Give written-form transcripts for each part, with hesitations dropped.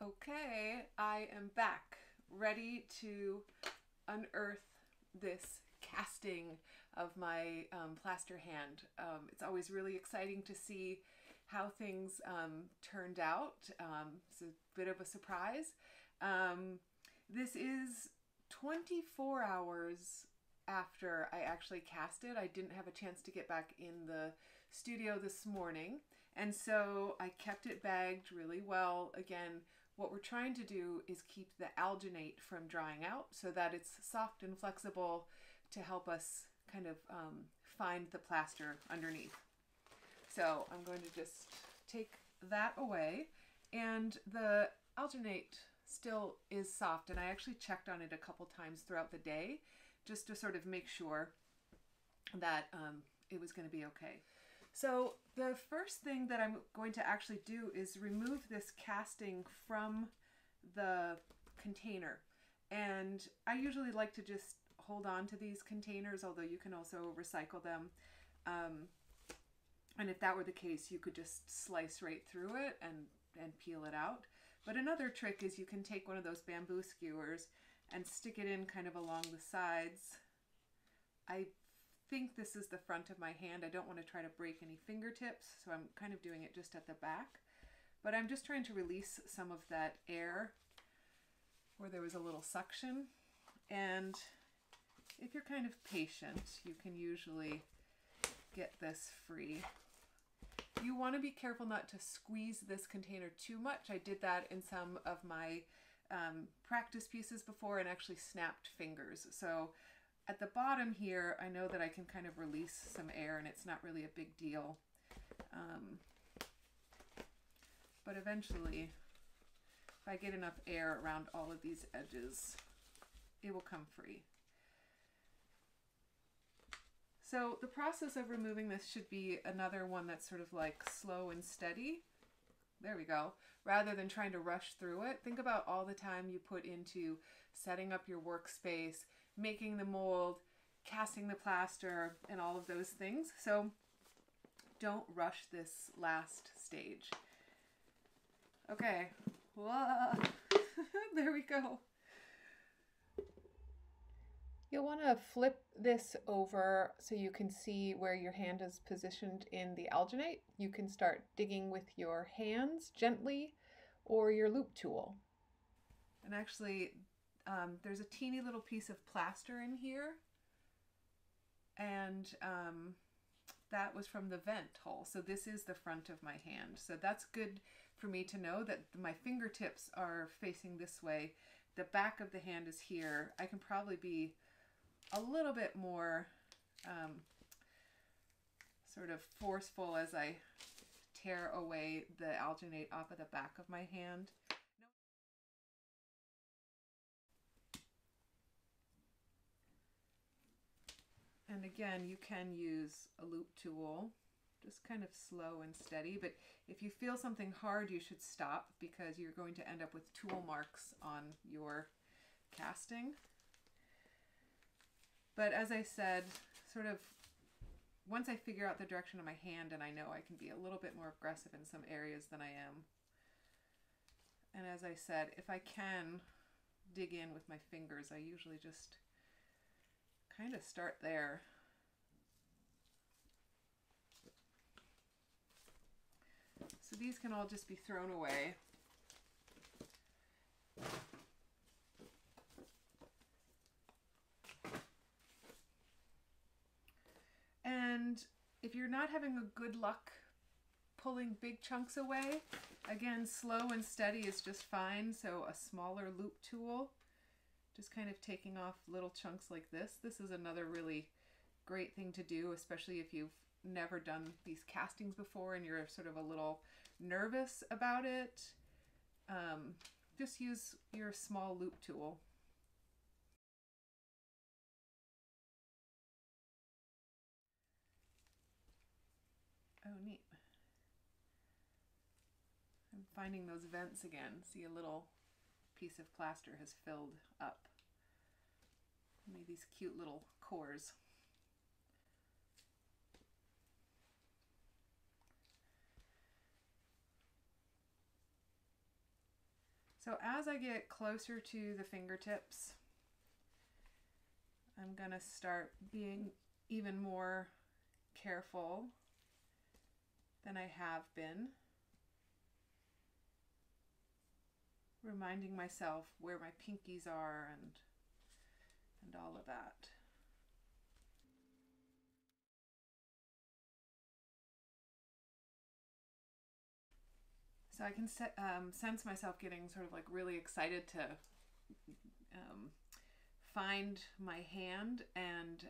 Okay, I am back, ready to unearth this casting of my plaster hand. It's always really exciting to see how things turned out. It's a bit of a surprise. This is 24 hours after I actually cast it. I didn't have a chance to get back in the studio this morning, and so I kept it bagged really well. Again, what we're trying to do is keep the alginate from drying out so that it's soft and flexible to help us kind of find the plaster underneath. So I'm going to just take that away, and the alginate still is soft, and I actually checked on it a couple times throughout the day just to sort of make sure that it was going to be okay. So the first thing that I'm going to actually do is remove this casting from the container. And I usually like to just hold on to these containers, although you can also recycle them. And if that were the case, you could just slice right through it and peel it out. But another trick is you can take one of those bamboo skewers and stick it in kind of along the sides. I think this is the front of my hand. I don't want to try to break any fingertips, so I'm kind of doing it just at the back. But I'm just trying to release some of that air where there was a little suction. And if you're kind of patient, you can usually get this free. You want to be careful not to squeeze this container too much. I did that in some of my practice pieces before and actually snapped fingers. So at the bottom here, I know that I can kind of release some air and it's not really a big deal. But eventually, if I get enough air around all of these edges, it will come free. So the process of removing this should be another one that's sort of like slow and steady. There we go. Rather than trying to rush through it, think about all the time you put into setting up your workspace, making the mold, casting the plaster, and all of those things. So don't rush this last stage. Okay. Whoa. There we go. You'll want to flip this over so you can see where your hand is positioned in the alginate. You can start digging with your hands gently or your loop tool. And actually, there's a teeny little piece of plaster in here, and that was from the vent hole. So this is the front of my hand. So that's good for me to know that my fingertips are facing this way. The back of the hand is here. I can probably be a little bit more sort of forceful as I tear away the alginate off of the back of my hand. And again, you can use a loop tool, just kind of slow and steady, but if you feel something hard, you should stop because you're going to end up with tool marks on your casting. But as I said, sort of once I figure out the direction of my hand and I know I can be a little bit more aggressive in some areas than I am. And as I said, if I can dig in with my fingers, I usually just kind of start there. So these can all just be thrown away. And if you're not having a good luck pulling big chunks away, again, slow and steady is just fine. So a smaller loop tool, just kind of taking off little chunks like this. This is another really great thing to do, especially if you've never done these castings before and you're sort of a little nervous about it. Just use your small loop tool. Oh, neat. I'm finding those vents again. See, a little piece of plaster has filled up. Made these cute little cores. So as I get closer to the fingertips, I'm gonna start being even more careful than I have been, reminding myself where my pinkies are and all of that. So I can sense myself getting sort of like really excited to find my hand, and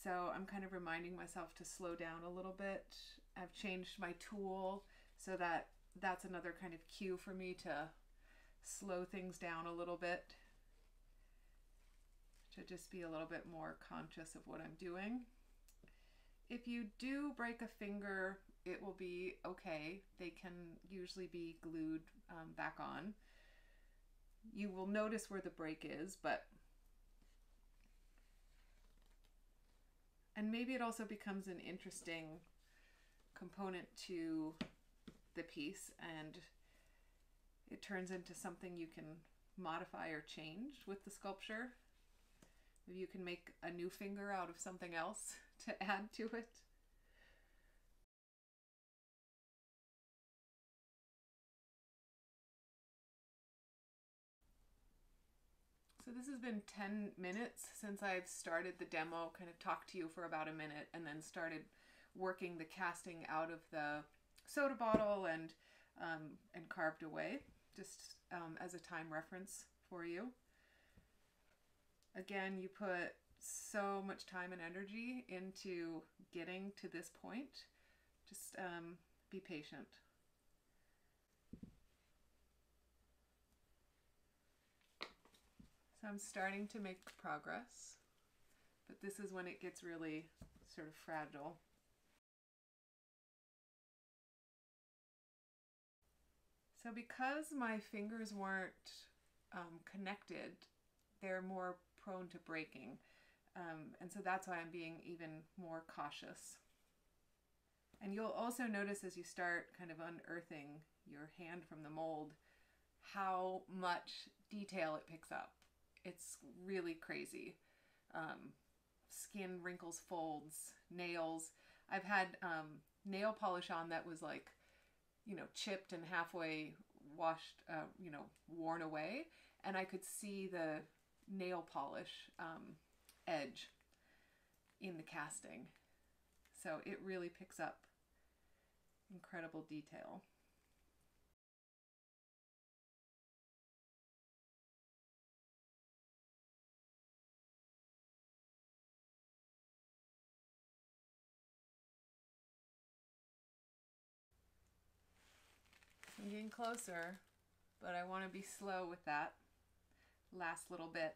so I'm kind of reminding myself to slow down a little bit. I've changed my tool so that that's another kind of cue for me to slow things down a little bit, to just be a little bit more conscious of what I'm doing. If you do break a finger, it will be okay. They can usually be glued back on. You will notice where the break is, and maybe it also becomes an interesting component to the piece, and it turns into something you can modify or change with the sculpture. Maybe you can make a new finger out of something else to add to it. So this has been 10 minutes since I've started the demo, kind of talked to you for about a minute, and then started working the casting out of the soda bottle and carved away, just as a time reference for you. Again, you put so much time and energy into getting to this point. Just be patient. So I'm starting to make progress, but this is when it gets really sort of fragile. So because my fingers weren't connected, they're more prone to breaking. And so that's why I'm being even more cautious. And you'll also notice as you start kind of unearthing your hand from the mold, how much detail it picks up. It's really crazy. Skin, wrinkles, folds, nails. I've had nail polish on that was like, chipped and halfway washed, worn away. And I could see the nail polish edge in the casting. So it really picks up incredible detail. I'm getting closer, but I want to be slow with that last little bit.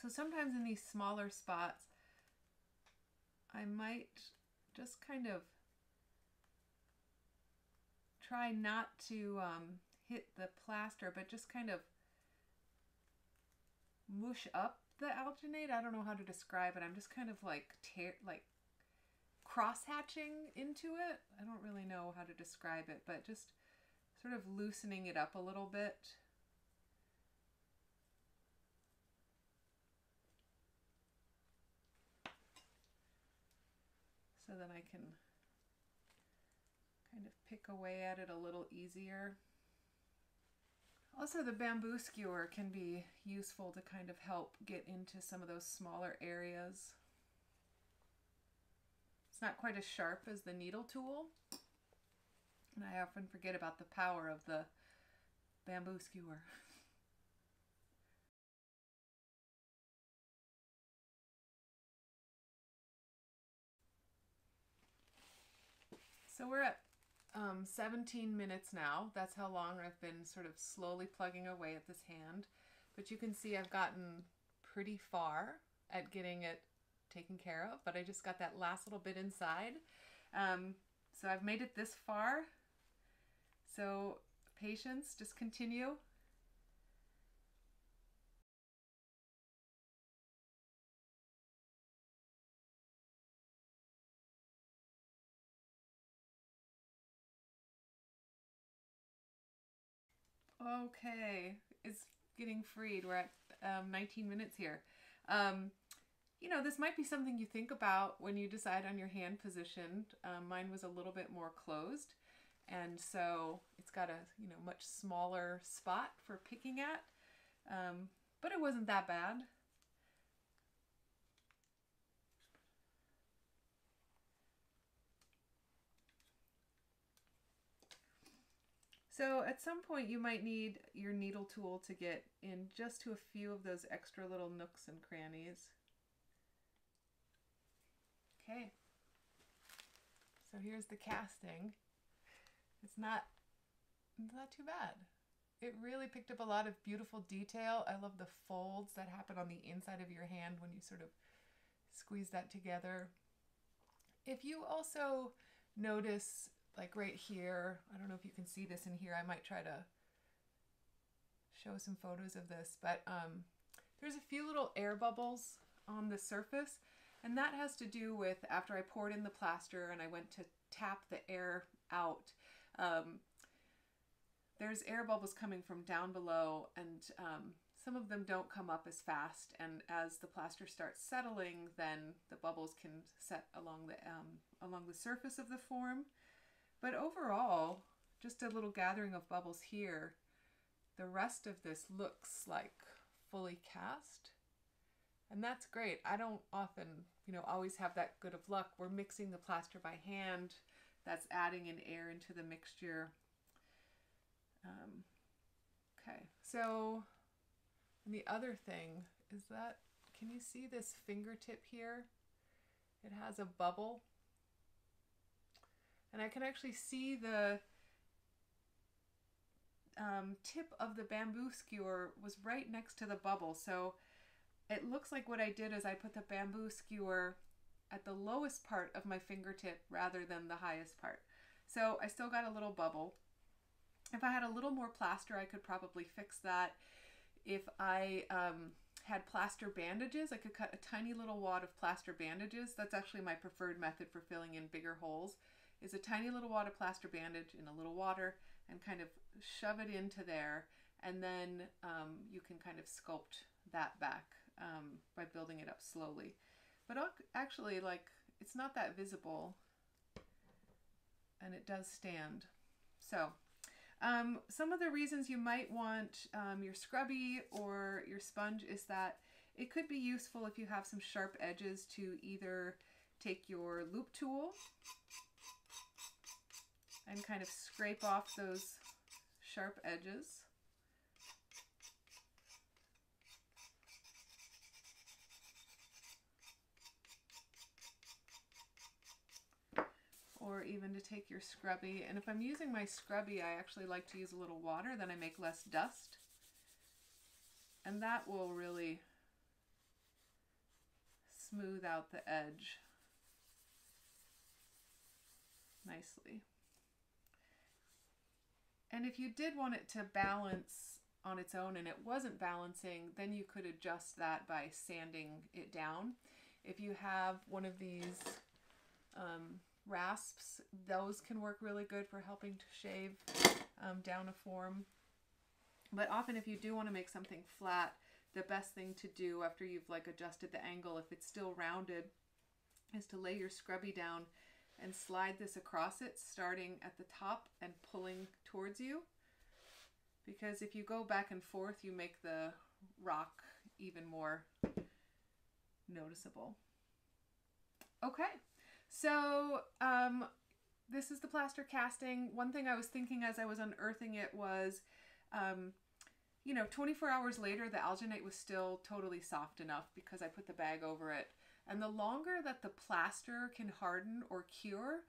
So sometimes in these smaller spots, I might just kind of try not to hit the plaster, but just kind of mush up the alginate. I don't know how to describe it. I'm just kind of like cross-hatching into it. I don't really know how to describe it, but just sort of loosening it up a little bit. So then I can kind of pick away at it a little easier. Also, the bamboo skewer can be useful to kind of help get into some of those smaller areas. It's not quite as sharp as the needle tool, and I often forget about the power of the bamboo skewer. So we're at 17 minutes now. That's how long I've been sort of slowly plugging away at this hand. But you can see I've gotten pretty far at getting it taken care of, but I just got that last little bit inside. So I've made it this far. So patience, just continue. Okay, it's getting freed. We're at 19 minutes here. Um, you know, this might be something you think about when you decide on your hand position. Mine was a little bit more closed, and so it's got a much smaller spot for picking at, but it wasn't that bad. So at some point you might need your needle tool to get in just to a few of those extra little nooks and crannies. Okay, so here's the casting. It's not too bad. It really picked up a lot of beautiful detail. I love the folds that happen on the inside of your hand when you sort of squeeze that together. If you also notice, like right here, I don't know if you can see this in here, I might try to show some photos of this, but there's a few little air bubbles on the surface, and that has to do with after I poured in the plaster and I went to tap the air out, there's air bubbles coming from down below, and some of them don't come up as fast, and as the plaster starts settling, then the bubbles can set along the surface of the form. But overall, just a little gathering of bubbles here. The rest of this looks like fully cast, and that's great. I don't often, always have that good of luck. We're mixing the plaster by hand. That's adding in air into the mixture. Okay, so the other thing is that, can you see this fingertip here? It has a bubble. And I can actually see the tip of the bamboo skewer was right next to the bubble. So it looks like what I did is I put the bamboo skewer at the lowest part of my fingertip rather than the highest part. So I still got a little bubble. If I had a little more plaster, I could probably fix that. If I had plaster bandages, I could cut a tiny little wad of plaster bandages. That's actually my preferred method for filling in bigger holes, is a tiny little wad of plaster bandage in a little water and kind of shove it into there, and then you can kind of sculpt that back by building it up slowly. But actually, like, it's not that visible, and it does stand. So some of the reasons you might want your scrubby or your sponge is that it could be useful if you have some sharp edges to either take your loop tool and kind of scrape off those sharp edges. Or even to take your scrubby. And if I'm using my scrubby, I actually like to use a little water, then I make less dust. And that will really smooth out the edge nicely. And if you did want it to balance on its own and it wasn't balancing, then you could adjust that by sanding it down. If you have one of these rasps, those can work really good for helping to shave down a form. But often if you do want to make something flat, the best thing to do after you've like adjusted the angle, if it's still rounded, is to lay your scrubby down and slide this across it, starting at the top and pulling towards you. Because if you go back and forth, you make the rock even more noticeable. Okay, so this is the plaster casting. One thing I was thinking as I was unearthing it was, 24 hours later, the alginate was still totally soft enough because I put the bag over it. And the longer that the plaster can harden or cure,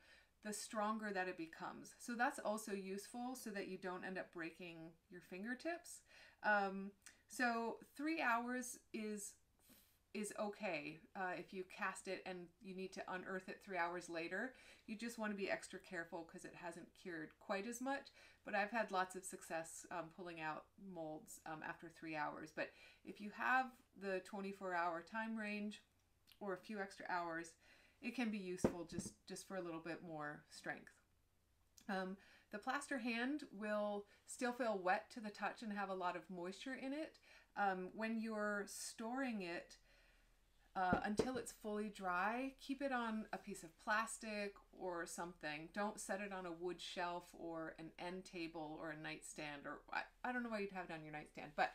the stronger that it becomes. So that's also useful so that you don't end up breaking your fingertips. So 3 hours is is okay. If you cast it and you need to unearth it 3 hours later, you just want to be extra careful because it hasn't cured quite as much. But I've had lots of success pulling out molds after 3 hours. But if you have the 24-hour time range or a few extra hours, it can be useful just for a little bit more strength. The plaster hand will still feel wet to the touch and have a lot of moisture in it. When you're storing it, until it's fully dry, keep it on a piece of plastic or something. Don't set it on a wood shelf or an end table or a nightstand, or I don't know why you'd have it on your nightstand, but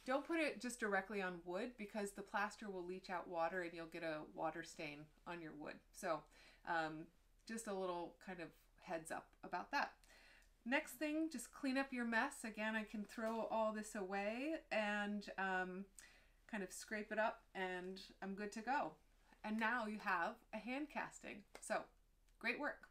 don't put it just directly on wood because the plaster will leach out water and you'll get a water stain on your wood. So just a little kind of heads up about that. Next thing, just clean up your mess. Again, I can throw all this away and kind of scrape it up and I'm good to go. And now you have a hand casting. So great work.